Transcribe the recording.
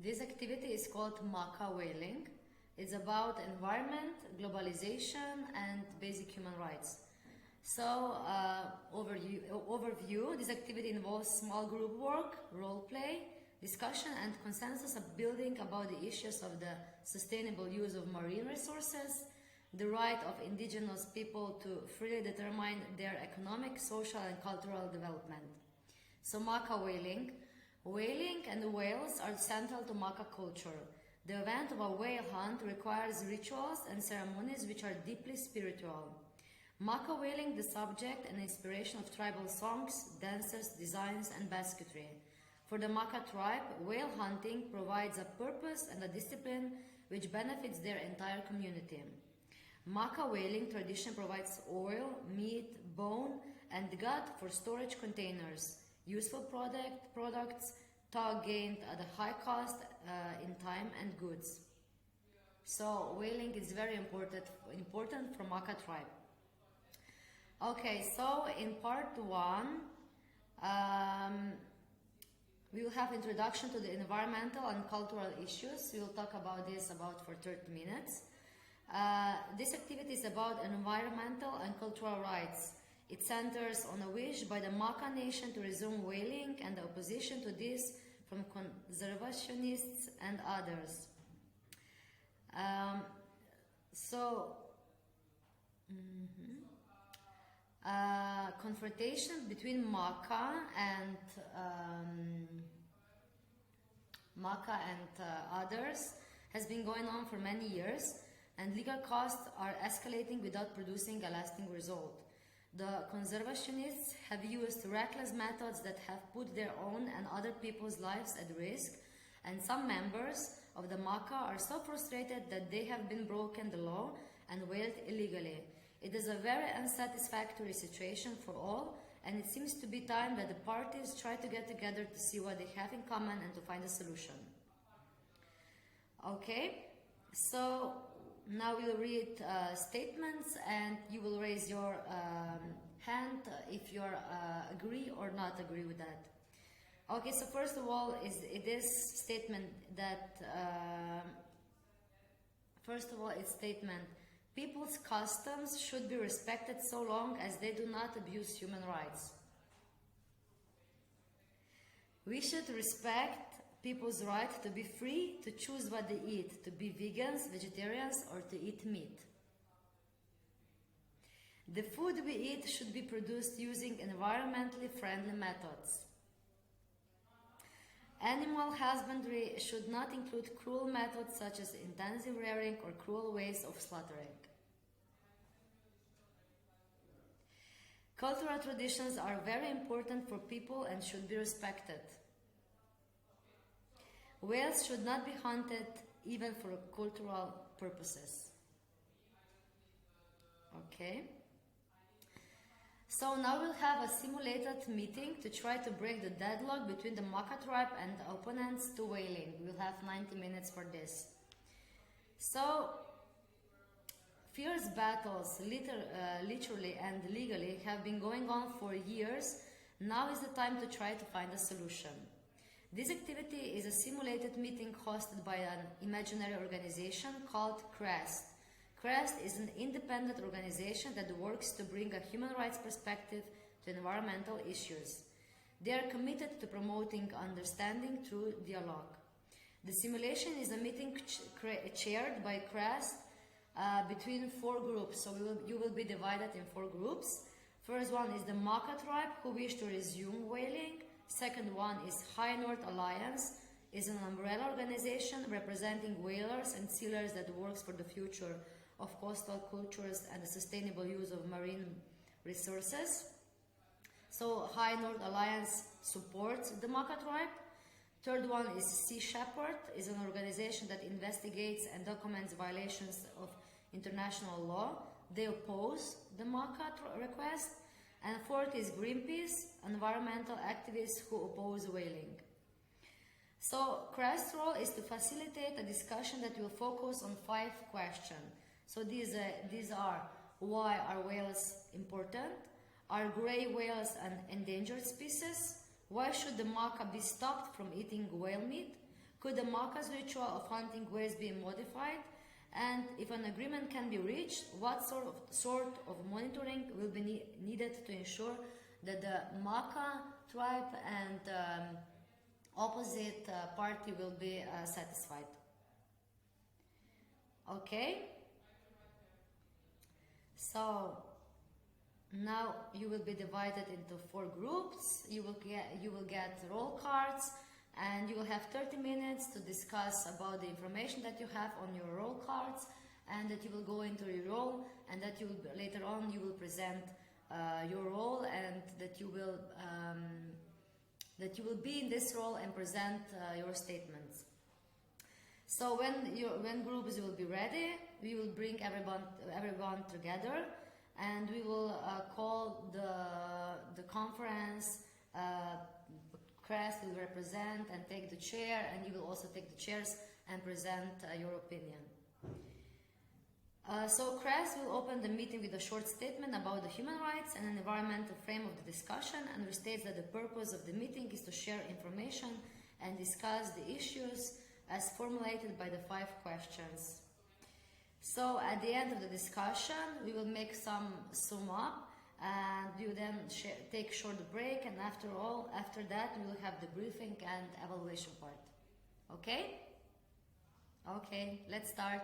This activity is called Makah whaling. It's about environment, globalization, and basic human rights. So, overview, this activity involves small group work, role play, discussion, and consensus of building about the issues of the sustainable use of marine resources, the right of indigenous people to freely determine their economic, social, and cultural development. So, Makah whaling. Whaling and whales are central to Makah culture. The event of a whale hunt requires rituals and ceremonies which are deeply spiritual. Makah whaling, the subject and inspiration of tribal songs, dances, designs, and basketry. For the Makah tribe, whale hunting provides a purpose and a discipline which benefits their entire community. Makah whaling tradition provides oil, meat, bone, and gut for storage containers, useful products, tug gained at a high cost in time and goods. So whaling is very important for Makah tribe. Okay, so in part 1, we will have introduction to the environmental and cultural issues. We will talk about this for 30 minutes. This activity is about environmental and cultural rights. It centers on a wish by the Makah nation to resume whaling and the opposition to this from conservationists and others. Confrontation between Makah and others has been going on for many years, and legal costs are escalating without producing a lasting result. The conservationists have used reckless methods that have put their own and other people's lives at risk, and some members of the Makah are so frustrated that they have been broken the law and whaled illegally. It is a very unsatisfactory situation for all, and it seems to be time that the parties try to get together to see what they have in common and to find a solution. Okay, so now we'll read statements, and you will raise your hand if you agree or not agree with that. Okay, so first of all, it is statement that people's customs should be respected so long as they do not abuse human rights. We should respect people's right to be free to choose what they eat, to be vegans, vegetarians, or to eat meat. The food we eat should be produced using environmentally friendly methods. Animal husbandry should not include cruel methods such as intensive rearing or cruel ways of slaughtering. Cultural traditions are very important for people and should be respected. Whales should not be hunted even for cultural purposes. Okay. So now we'll have a simulated meeting to try to break the deadlock between the Makah tribe and the opponents to whaling. We'll have 90 minutes for this. So, fierce battles, literally and legally, have been going on for years. Now is the time to try to find a solution. This activity is a simulated meeting hosted by an imaginary organization called CREST. CREST is an independent organization that works to bring a human rights perspective to environmental issues. They are committed to promoting understanding through dialogue. The simulation is a meeting chaired by CREST between 4 groups, so you will be divided in 4 groups. First one is the Makah tribe, who wish to resume whaling. Second one is High North Alliance, is an umbrella organization representing whalers and sealers that works for the future of coastal cultures and the sustainable use of marine resources. So High North Alliance supports the Makah tribe. Third one is Sea Shepherd, is an organization that investigates and documents violations of international law. They oppose the Makah request. And fourth is Greenpeace, environmental activists who oppose whaling. So CREST's role is to facilitate a discussion that will focus on 5 questions. So these are: why are whales important? Are gray whales an endangered species? Why should the Makah be stopped from eating whale meat? Could the Makah's ritual of hunting whales be modified? And if an agreement can be reached, what sort of monitoring will be needed to ensure that the Makah tribe and opposite party will be satisfied? Okay, so now you will be divided into 4 groups. You will get roll cards, and you will have 30 minutes to discuss about the information that you have on your roll cards, and that you will go into your role, and that you will later on you will present your role, and that you will be in this role and present your statements. So when groups will be ready, we will bring everyone together, and we will call the conference. Crest will represent and take the chair, and you will also take the chairs and present your opinion. So Crest will open the meeting with a short statement about the human rights and an environmental frame of the discussion, and restates that the purpose of the meeting is to share information and discuss the issues as formulated by the 5 questions. So at the end of the discussion, we will make some sum up, and we will then take a short break, and after that we will have the briefing and evaluation part. Okay? Okay, let's start.